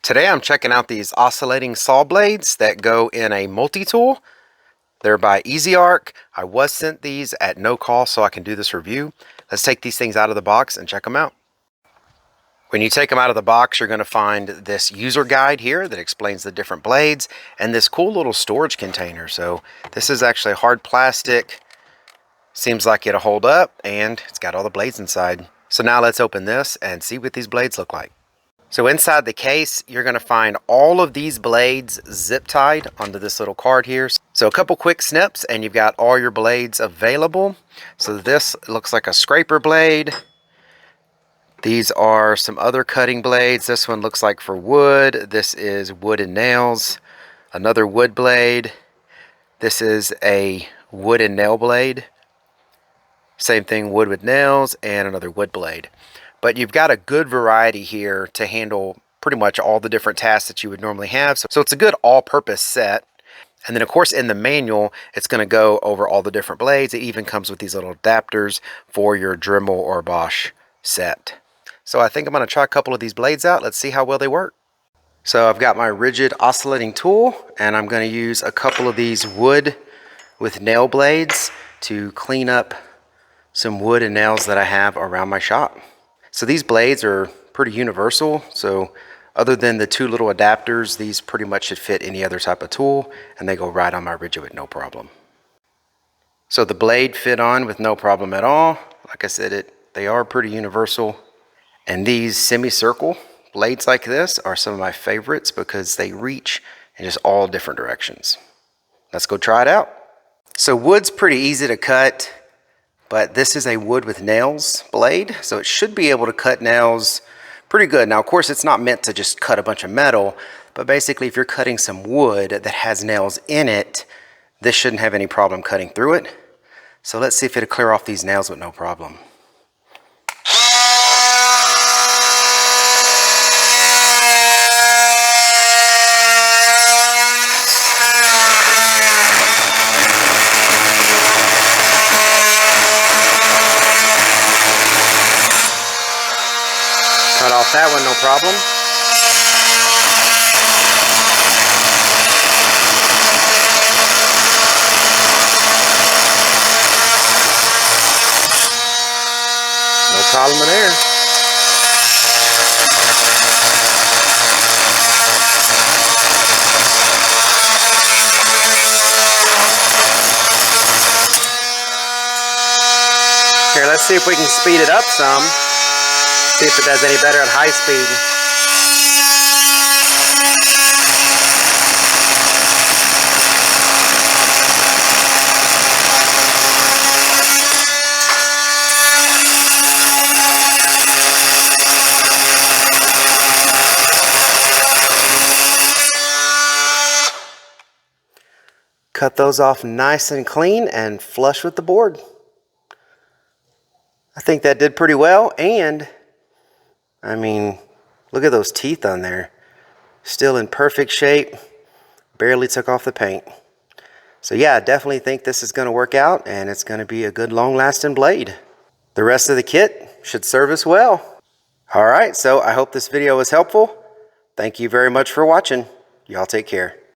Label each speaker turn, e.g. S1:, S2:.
S1: Today I'm checking out these oscillating saw blades that go in a multi-tool. They're by EZARC. I was sent these at no cost so I can do this review. Let's take these things out of the box and check them out. When you take them out of the box, you're going to find this user guide here that explains the different blades and this cool little storage container. So this is actually hard plastic. Seems like it'll hold up, and it's got all the blades inside. So now let's open this and see what these blades look like. So inside the case, you're going to find all of these blades zip tied onto this little card here. So a couple quick snips and you've got all your blades available. So this looks like a scraper blade. These are some other cutting blades. This one looks like for wood. This is wood and nails. Another wood blade. This is a wood and nail blade. Same thing, wood with nails, and another wood blade. But you've got a good variety here to handle pretty much all the different tasks that you would normally have. So it's a good all-purpose set. And then of course in the manual, it's going to go over all the different blades. It even comes with these little adapters for your Dremel or Bosch set. So I think I'm going to try a couple of these blades out. Let's see how well they work. So I've got my rigid oscillating tool, and I'm going to use a couple of these wood with nail blades to clean up some wood and nails that I have around my shop. So these blades are pretty universal. So other than the two little adapters, these pretty much should fit any other type of tool, and they go right on my rigid with no problem. So the blade fit on with no problem at all. Like I said, they are pretty universal. And these semicircle blades like this are some of my favorites because they reach in just all different directions. Let's go try it out. So wood's pretty easy to cut, but this is a wood with nails blade, so it should be able to cut nails pretty good. Now, of course, it's not meant to just cut a bunch of metal, but basically if you're cutting some wood that has nails in it, this shouldn't have any problem cutting through it. So let's see if it'll clear off these nails with no problem. Cut off that one, no problem. No problem there. Here, let's see if we can speed it up some. See if it does any better at high speed. Cut those off nice and clean and flush with the board. I think that did pretty well, and I mean, look at those teeth on there. Still in perfect shape. Barely took off the paint. So yeah, I definitely think this is going to work out, and it's going to be a good long-lasting blade. The rest of the kit should serve us well. Alright, so I hope this video was helpful. Thank you very much for watching. Y'all take care.